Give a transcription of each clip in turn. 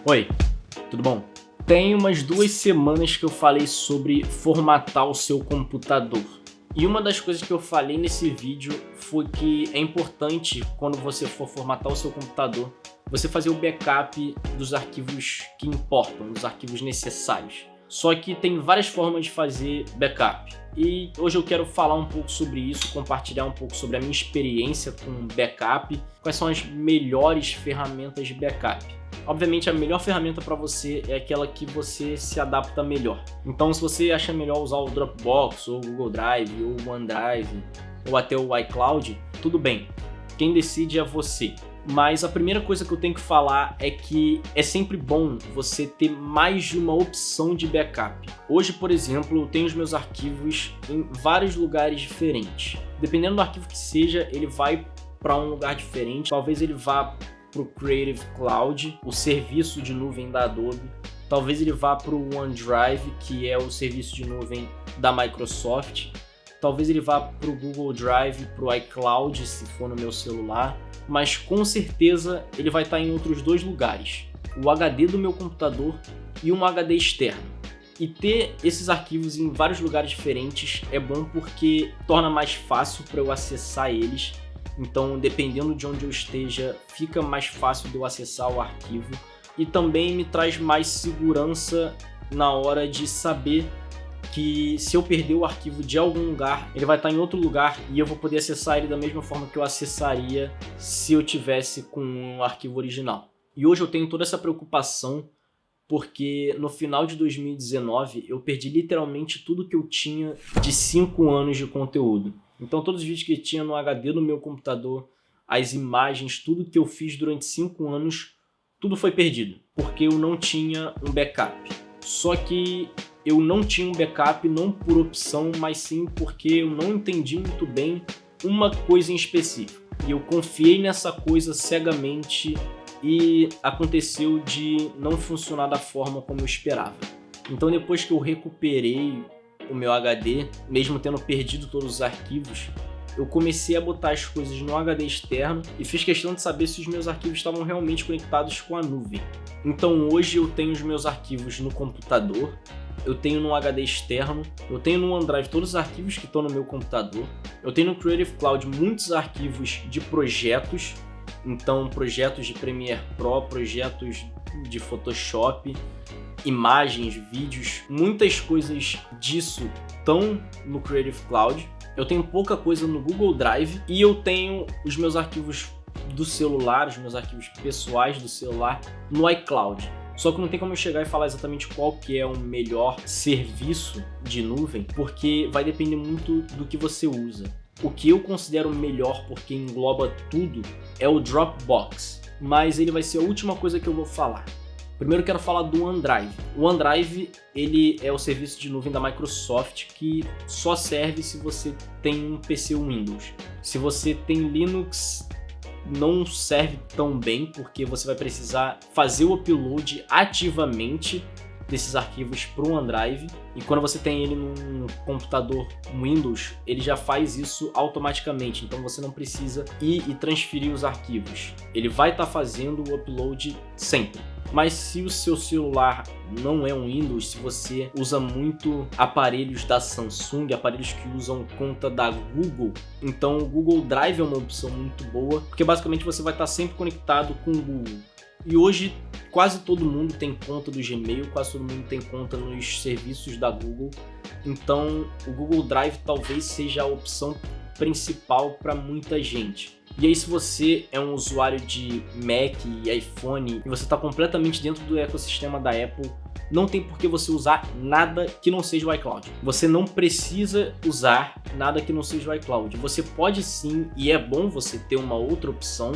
Oi, tudo bom? Tem umas 2 semanas que eu falei sobre formatar o seu computador. E uma das coisas que eu falei nesse vídeo foi que é importante, quando você for formatar o seu computador, você fazer o backup dos arquivos que importam, dos arquivos necessários. Só que tem várias formas de fazer backup. E hoje eu quero falar um pouco sobre isso, compartilhar um pouco sobre a minha experiência com backup, quais são as melhores ferramentas de backup. Obviamente a melhor ferramenta para você é aquela que você se adapta melhor. Então se você acha melhor usar o Dropbox, ou o Google Drive, ou o OneDrive, ou até o iCloud, tudo bem. Quem decide é você. Mas a primeira coisa que eu tenho que falar é que é sempre bom você ter mais de uma opção de backup. Hoje, por exemplo, eu tenho os meus arquivos em vários lugares diferentes. Dependendo do arquivo que seja, ele vai para um lugar diferente. Talvez ele vá para o Creative Cloud, o serviço de nuvem da Adobe. Talvez ele vá para o OneDrive, que é o serviço de nuvem da Microsoft. Talvez ele vá para o Google Drive, para o iCloud, se for no meu celular. Mas com certeza ele vai estar em outros 2 lugares. O HD do meu computador e um HD externo. E ter esses arquivos em vários lugares diferentes é bom porque torna mais fácil para eu acessar eles. Então, dependendo de onde eu esteja, fica mais fácil de eu acessar o arquivo. E também me traz mais segurança na hora de saber que se eu perder o arquivo de algum lugar, ele vai estar em outro lugar e eu vou poder acessar ele da mesma forma que eu acessaria se eu tivesse com um arquivo original. E hoje eu tenho toda essa preocupação porque no final de 2019 eu perdi literalmente tudo que eu tinha de 5 anos de conteúdo. Então todos os vídeos que tinha no HD do meu computador, as imagens, tudo que eu fiz durante 5 anos, tudo foi perdido, porque eu não tinha um backup. Só que eu não tinha um backup não por opção, mas sim porque eu não entendi muito bem uma coisa em específico. E eu confiei nessa coisa cegamente e aconteceu de não funcionar da forma como eu esperava. Então depois que eu recuperei o meu HD, mesmo tendo perdido todos os arquivos, eu comecei a botar as coisas no HD externo e fiz questão de saber se os meus arquivos estavam realmente conectados com a nuvem. Então hoje eu tenho os meus arquivos no computador, eu tenho no HD externo, eu tenho no OneDrive todos os arquivos que estão no meu computador, eu tenho no Creative Cloud muitos arquivos de projetos, então projetos de Premiere Pro, projetos de Photoshop, imagens, vídeos, muitas coisas disso estão no Creative Cloud. Eu tenho pouca coisa no Google Drive e eu tenho os meus arquivos do celular, os meus arquivos pessoais do celular no iCloud. Só que não tem como eu chegar e falar exatamente qual que é o melhor serviço de nuvem, porque vai depender muito do que você usa. O que eu considero melhor, porque engloba tudo, é o Dropbox, mas ele vai ser a última coisa que eu vou falar. Primeiro eu quero falar do OneDrive. O OneDrive, ele é o serviço de nuvem da Microsoft que só serve se você tem um PC Windows. Se você tem Linux, não serve tão bem, porque você vai precisar fazer o upload ativamente desses arquivos para o OneDrive. E quando você tem ele num computador Windows, ele já faz isso automaticamente. Então você não precisa ir e transferir os arquivos. Ele vai estar fazendo o upload sempre. Mas se o seu celular não é um Windows, se você usa muito aparelhos da Samsung, aparelhos que usam conta da Google, então o Google Drive é uma opção muito boa, porque basicamente você vai estar sempre conectado com o Google. E hoje quase todo mundo tem conta do Gmail, quase todo mundo tem conta nos serviços da Google, então o Google Drive talvez seja a opção principal para muita gente. E aí se você é um usuário de Mac e iPhone e você está completamente dentro do ecossistema da Apple, não tem por que você usar nada que não seja o iCloud. Você não precisa usar nada que não seja o iCloud. Você pode sim, e é bom você ter uma outra opção,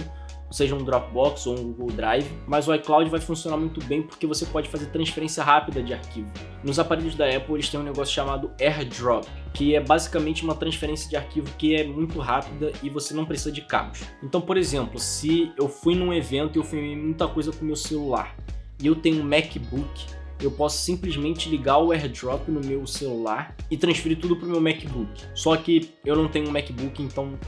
seja um Dropbox ou um Google Drive, mas o iCloud vai funcionar muito bem porque você pode fazer transferência rápida de arquivo. Nos aparelhos da Apple eles têm um negócio chamado AirDrop, que é basicamente uma transferência de arquivo que é muito rápida e você não precisa de cabos. Então, por exemplo, se eu fui num evento e eu filmei muita coisa com o meu celular e eu tenho um MacBook, eu posso simplesmente ligar o AirDrop no meu celular e transferir tudo para o meu MacBook. Só que eu não tenho um MacBook, então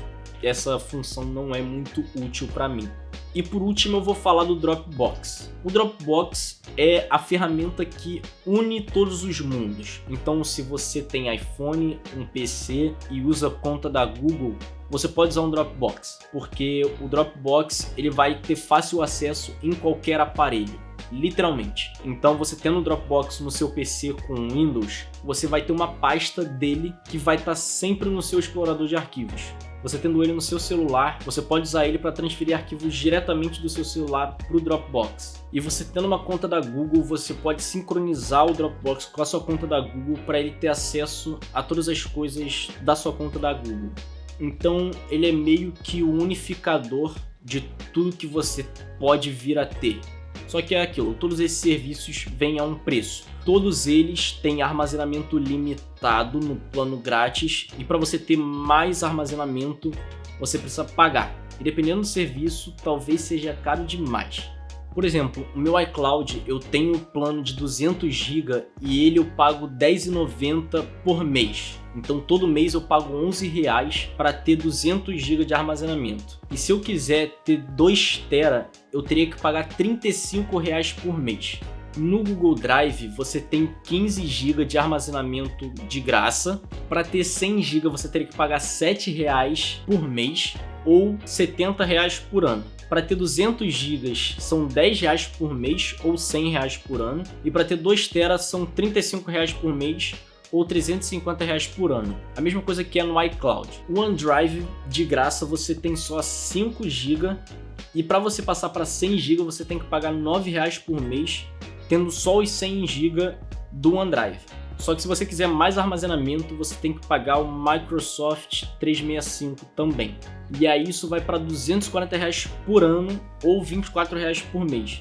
essa função não é muito útil para mim. E por último eu vou falar do Dropbox. O Dropbox é a ferramenta que une todos os mundos. Então se você tem iPhone, um PC e usa conta da Google, você pode usar um Dropbox, porque o Dropbox ele vai ter fácil acesso em qualquer aparelho, literalmente. Então você tendo o Dropbox no seu PC com Windows, você vai ter uma pasta dele que vai estar sempre no seu explorador de arquivos. Você tendo ele no seu celular, você pode usar ele para transferir arquivos diretamente do seu celular para o Dropbox. E você tendo uma conta da Google, você pode sincronizar o Dropbox com a sua conta da Google para ele ter acesso a todas as coisas da sua conta da Google. Então ele é meio que o unificador de tudo que você pode vir a ter. Só que é aquilo, todos esses serviços vêm a um preço. Todos eles têm armazenamento limitado no plano grátis e para você ter mais armazenamento você precisa pagar. E dependendo do serviço, talvez seja caro demais. Por exemplo, o meu iCloud eu tenho o plano de 200 GB e ele eu pago R$10,90 por mês. Então todo mês eu pago R$11 para ter 200 GB de armazenamento. E se eu quiser ter 2 TB, eu teria que pagar R$35 por mês. No Google Drive você tem 15 GB de armazenamento de graça. Para ter 100 GB você teria que pagar R$7 por mês ou R$70 por ano. Para ter 200 GB são R$10 por mês ou R$100 por ano. E para ter 2 TB são R$35 por mês ou R$350 por ano. A mesma coisa que é no iCloud. O OneDrive de graça você tem só 5 GB e para você passar para 100 GB você tem que pagar R$9 por mês, tendo só os 100 GB do OneDrive. Só que se você quiser mais armazenamento, você tem que pagar o Microsoft 365 também. E aí isso vai para R$240 por ano ou R$24 por mês.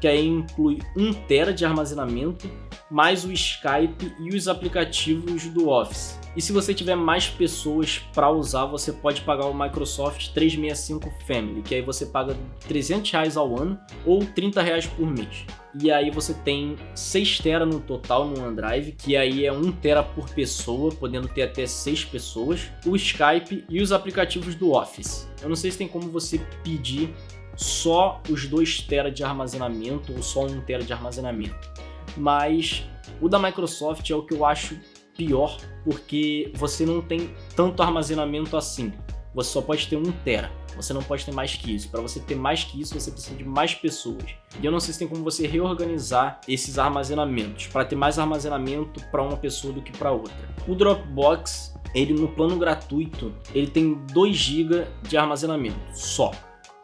Que aí inclui 1 TB de armazenamento, mais o Skype e os aplicativos do Office. E se você tiver mais pessoas para usar, você pode pagar o Microsoft 365 Family, que aí você paga R$300 ao ano ou R$30 por mês. E aí você tem 6 TB no total no OneDrive, que aí é 1 TB por pessoa, podendo ter até 6 pessoas, o Skype e os aplicativos do Office. Eu não sei se tem como você pedir só os 2 TB de armazenamento ou só 1 TB de armazenamento. Mas o da Microsoft é o que eu acho pior, porque você não tem tanto armazenamento assim. Você só pode ter 1 TB, você não pode ter mais que isso. Para você ter mais que isso, você precisa de mais pessoas. E eu não sei se tem como você reorganizar esses armazenamentos, para ter mais armazenamento para uma pessoa do que para outra. O Dropbox, ele no plano gratuito, ele tem 2 GB de armazenamento, só.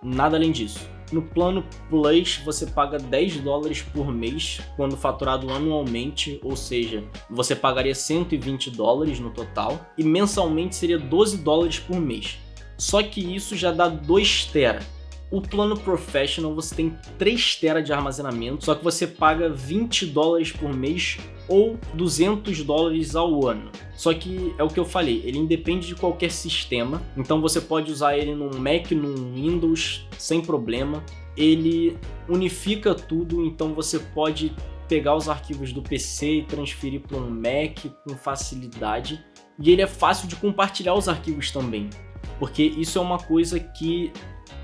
Nada além disso. No plano Plus você paga $10 por mês quando faturado anualmente, ou seja, você pagaria $120 no total e mensalmente seria $12 por mês. Só que isso já dá 2 TB. O plano Professional você tem 3 TB de armazenamento, só que você paga $20 por mês ou $200 ao ano. Só que é o que eu falei, ele independe de qualquer sistema, então você pode usar ele num Mac, num Windows, sem problema. Ele unifica tudo, então você pode pegar os arquivos do PC e transferir para um Mac com facilidade. E ele é fácil de compartilhar os arquivos também, porque isso é uma coisa que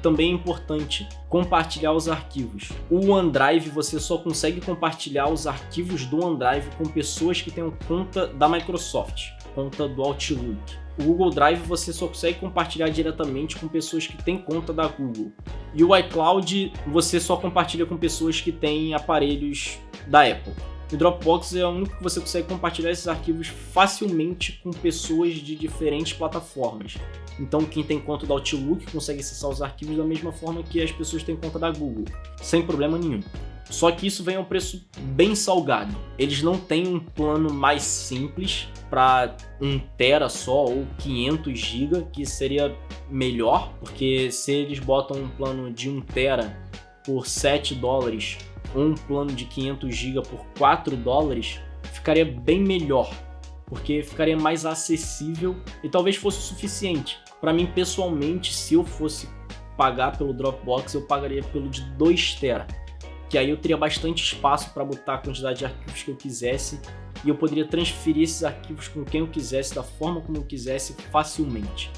também é importante, compartilhar os arquivos. O OneDrive você só consegue compartilhar os arquivos do OneDrive com pessoas que tenham conta da Microsoft, conta do Outlook. O Google Drive você só consegue compartilhar diretamente com pessoas que têm conta da Google. E o iCloud você só compartilha com pessoas que têm aparelhos da Apple. O Dropbox é o único que você consegue compartilhar esses arquivos facilmente com pessoas de diferentes plataformas. Então quem tem conta da Outlook consegue acessar os arquivos da mesma forma que as pessoas têm conta da Google, sem problema nenhum. Só que isso vem a um preço bem salgado. Eles não têm um plano mais simples para 1 TB só ou 500 GB, que seria melhor, porque se eles botam um plano de 1 TB por $7 ou um plano de 500 GB por $4, ficaria bem melhor, porque ficaria mais acessível e talvez fosse o suficiente. Para mim, pessoalmente, se eu fosse pagar pelo Dropbox, eu pagaria pelo de 2 TB, que aí eu teria bastante espaço para botar a quantidade de arquivos que eu quisesse e eu poderia transferir esses arquivos com quem eu quisesse, da forma como eu quisesse, facilmente.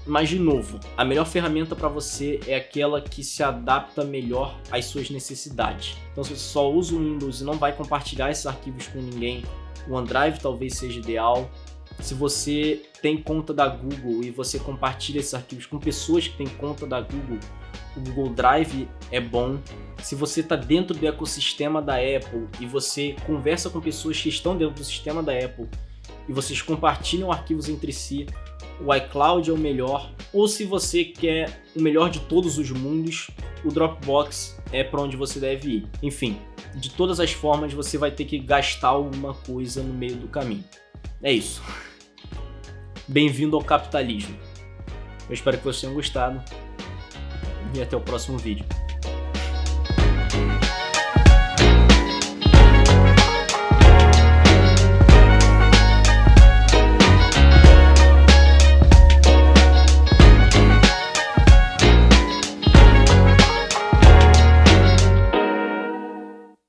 Mas de novo, a melhor ferramenta para você é aquela que se adapta melhor às suas necessidades. Então se você só usa o Windows e não vai compartilhar esses arquivos com ninguém, o OneDrive talvez seja ideal. Se você tem conta da Google e você compartilha esses arquivos com pessoas que têm conta da Google, o Google Drive é bom. Se você está dentro do ecossistema da Apple e você conversa com pessoas que estão dentro do sistema da Apple e vocês compartilham arquivos entre si, o iCloud é o melhor. Ou se você quer o melhor de todos os mundos, o Dropbox é para onde você deve ir. Enfim, de todas as formas você vai ter que gastar alguma coisa no meio do caminho. É isso. Bem-vindo ao capitalismo. Eu espero que vocês tenham gostado e até o próximo vídeo.